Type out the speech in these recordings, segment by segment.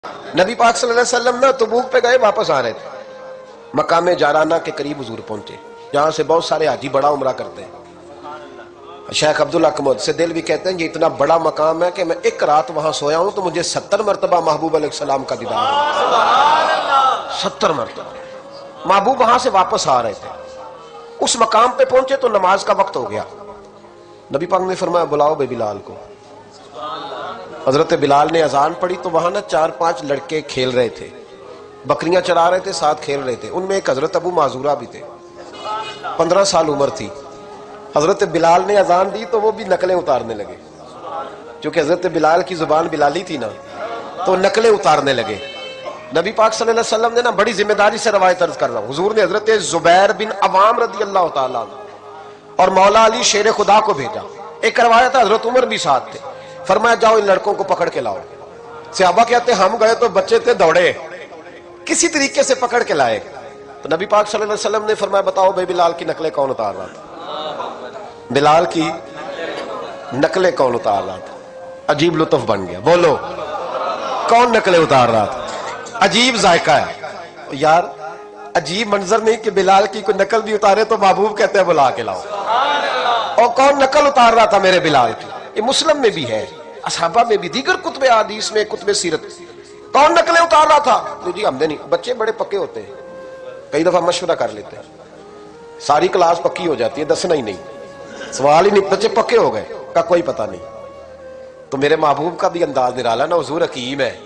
نبی پاک صلی اللہ علیہ وسلم نا تبوک پہ گئے، واپس آ رہے تھے، مقام جارانہ کے قریب حضور پہنچے، جہاں سے بہت سارے حاجی بڑا عمرہ کرتے ہیں۔ شیخ عبدالحق سے دل بھی کہتے ہیں یہ اتنا بڑا مقام ہے کہ میں ایک رات وہاں سویا ہوں تو مجھے 70 مرتبہ محبوب علیہ السلام کا دیدار ہوا۔ 70 مرتبہ محبوب وہاں سے واپس آ رہے تھے، اس مقام پہ پہنچے تو نماز کا وقت ہو گیا۔ نبی پاک نے فرمایا بلاؤ بے بلال کو۔ حضرت بلال نے اذان پڑھی تو وہاں نا 4-5 لڑکے کھیل رہے تھے، بکریاں چرا رہے تھے، ساتھ کھیل رہے تھے۔ ان میں ایک حضرت ابو معذورہ بھی تھے، 15 سال عمر تھی۔ حضرت بلال نے اذان دی تو وہ بھی نقلیں اتارنے لگے، چونکہ حضرت بلال کی زبان بلالی تھی نا، تو نقلیں اتارنے لگے۔ نبی پاک صلی اللہ علیہ وسلم نے نا بڑی ذمہ داری سے روایت عرض کر رہا ہوں، حضور نے حضرت زبیر بن عوام رضی اللہ تعالیٰ اور مولا علی شیر خدا کو بھیجا۔ ایک روایت ہے حضرت عمر بھی ساتھ تھے، فرمایا جاؤ ان لڑکوں کو پکڑ کے لاؤ۔ صحابہ کہتے ہم گئے تو بچے تھے، دوڑے، کسی طریقے سے پکڑ کے لائے۔ تو نبی پاک صلی اللہ علیہ وسلم نے فرمایا بتاؤ بھائی بلال کی نقلیں کون اتار رہا تھا؟ بلال کی نقلیں کون اتار رہا تھا؟ عجیب لطف بن گیا، بولو کون نقلیں اتار رہا تھا؟ عجیب ذائقہ ہے یار، عجیب منظر نہیں کہ بلال کی کوئی نقل بھی اتارے تو محبوب کہتے ہیں بلا کے لاؤ۔ اور کون نقل اتار رہا تھا میرے بلال کی؟ یہ مسلم میں بھی ہے، اصحابہ میں بھی، دیگر کتب حدیث میں، کتب سیرت۔ کون نقلیں اتار رہا تھا؟ جی ہم نے نہیں، بچے بڑے پکے ہوتے ہیں، کئی دفعہ مشورہ کر لیتے ہیں، ساری کلاس پکی ہو جاتی ہے، دسنا ہی نہیں، سوال ہی نہیں، بچے پکے ہو گئے کا کوئی پتہ نہیں۔ تو میرے محبوب کا بھی انداز نرالا نا، حضور حکیم ہے،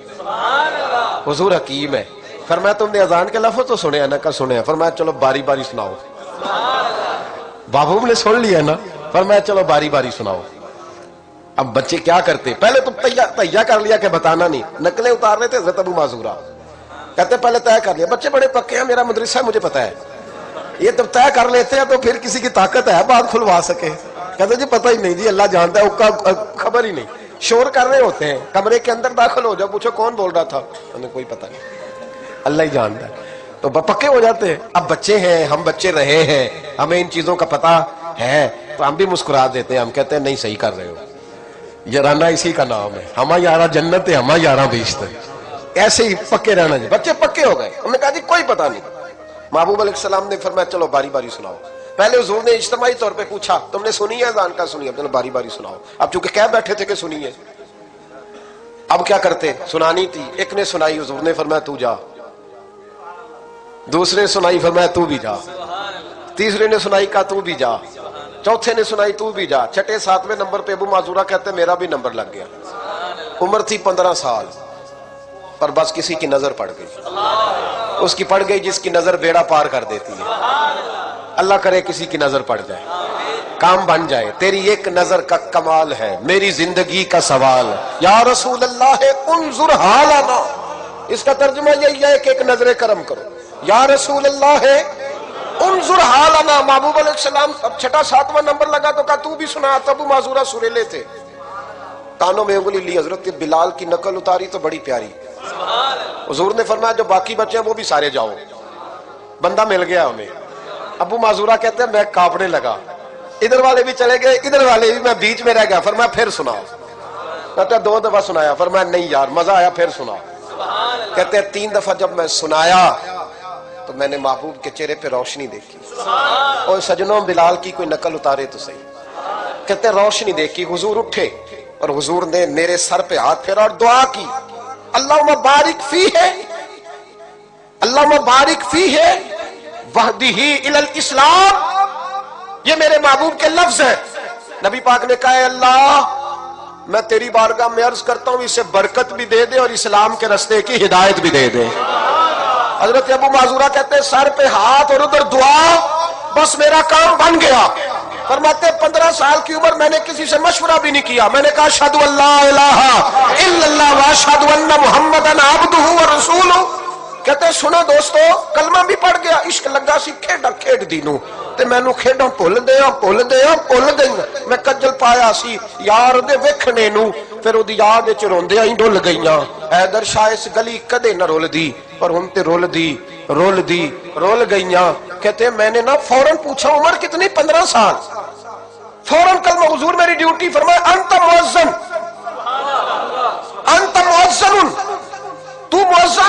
حضور حکیم ہے۔ فرمایا تم نے اذان کے لفظ تو سنے ہیں نا؟ کا سنے ہیں۔ فرمایا چلو باری باری سناؤ۔ محبوب نے سن لیا نا، فرمایا چلو باری باری سناؤ۔ اب بچے کیا کرتے؟ پہلے تو تیار کر لیا کہ بتانا نہیں، نقلیں اتار رہے تھے حضرت ابو معذورہ، کہتے پہلے طے کر لیا، بچے بڑے پکے ہیں، میرا مدرسہ ہے مجھے پتا ہے، یہ جب طے کر لیتے ہیں تو پھر کسی کی طاقت ہے بات کھلوا سکے؟ کہتے جی پتہ ہی نہیں جی، اللہ جانتا ہے، اس کا خبر ہی نہیں، شور کر رہے ہوتے ہیں، کمرے کے اندر داخل ہو جاؤ، پوچھو کون بول رہا تھا، انہیں کوئی پتہ نہیں، اللہ ہی جانتا ہے، تو پکے ہو جاتے ہیں۔ اب بچے ہیں، ہم بچے رہے ہیں، ہمیں ان چیزوں کا پتہ ہے، تو ہم بھی مسکرا دیتے ہیں، ہم کہتے ہیں نہیں صحیح کر رہے ہو، یارانہ اسی کا نام ہے، ہما یارہ جنت ہے، ہما یارہ بیشت ہے، ایسے ہی پکے رہنا جی۔ بچے پکے ہو گئے، انہوں نے کہا جی کوئی پتہ نہیں۔ محبوب علیہ السلام نے فرمایا چلو باری باری سناؤ۔ پہلے حضور نے اجتماعی طور پہ پوچھا تم نے سنی ہے اذان کا؟ سنی ہے، چلو باری باری سناؤ۔ اب چونکہ کہہ بیٹھے تھے کہ سنی ہے، اب کیا کرتے؟ سنانی تھی۔ ایک نے سنائی، حضور نے فرمایا تو جا، دوسرے نے سنائی، فرمایا تو بھی جا، تیسرے نے سنائی، کہا تو بھی جا، چوتھے نے سنائی، تو بھی جا، چھٹے 7ویں نمبر پہ ابو معذورہ کہتے میرا بھی نمبر لگ گیا۔ عمر تھی 15 سال، پر بس کسی کی نظر پڑ گئی، اس کی پڑ گئی جس کی نظر بیڑا پار کر دیتی ہے۔ اللہ کرے کسی کی نظر پڑ جائے، کام بن جائے۔ تیری ایک نظر کا کمال ہے، میری زندگی کا سوال، یا رسول اللہ انظر حالنا، اس کا ترجمہ یہی ہے کہ ایک نظر کرم کرو، یا رسول اللہ انظر حالنا۔ محبوب علیہ السلام اب چھٹا 7واں نمبر لگا تو کہا تو بھی سنا۔ تب ابو معذورہ سریلے تھے، کانوں میں انگلی لی، حضرت بلال کی نقل اتاری تو بڑی پیاری۔ حضور نے فرمایا جو باقی بچے ہیں وہ بھی سارے جاؤ، بندہ مل گیا ہمیں۔ ابو معذورہ کہتے ہیں میں کانپنے لگا، ادھر والے بھی چلے گئے، ادھر والے بھی، میں بیچ میں رہ گیا۔ فرمایا پھر سناؤ۔ کہتے ہیں 2 دفعہ سنایا۔ فرمایا نہیں یار مزہ آیا، پھر سنا۔ کہتے ہیں 3 دفعہ جب میں سنایا تو میں نے محبوب کے چہرے پہ روشنی دیکھی۔ اور سجنوں بلال کی کوئی نقل اتارے تو صحیح۔ کہتے ہیں روشنی دیکھی، حضور اٹھے اور حضور نے میرے سر پہ ہاتھ پھیرا اور دعا کی، اللہم بارک فیہ، اللہم بارک فیہ وہدہ الی الاسلام۔ یہ میرے محبوب کے لفظ ہیں۔ نبی پاک نے کہا اے اللہ میں تیری بارگاہ میں عرض کرتا ہوں اسے برکت بھی دے دے اور اسلام کے راستے کی ہدایت بھی دے دے۔ حضرت ابو معذورہ کہتے ہیں سر پہ ہاتھ اور ادھر دعا، بس میرا کام بن گیا۔ فرماتے 15 سال کی عمر میں نے کسی سے مشورہ بھی نہیں کیا، میں نے کہا اشہدو ان لا الہ الا اللہ واشہدو ان محمدن عبدہ ورسولہ۔ کہتے سنو دوستو، کلمہ بھی پڑھ گیا، عشق لگا سی کھیڈا کھیڈ دینوں تے مینوں کھیڈاں بھول گئی، میں کجل پایا سی یار دے ویکھنے نوں، پھر اودی یاد وچ روندیاں ہی ڈل گئیاں۔ حیدر شاہ اس گلی کدے نہ رول دی، پر ہن تے رول گئیاں۔ کہتے میں نے نا فوراً پوچھا عمر کتنی؟ 15 سال۔ فوراً کلمہ حضور میری ڈیوٹی، فرمایا انت مؤذن، انت مؤذن،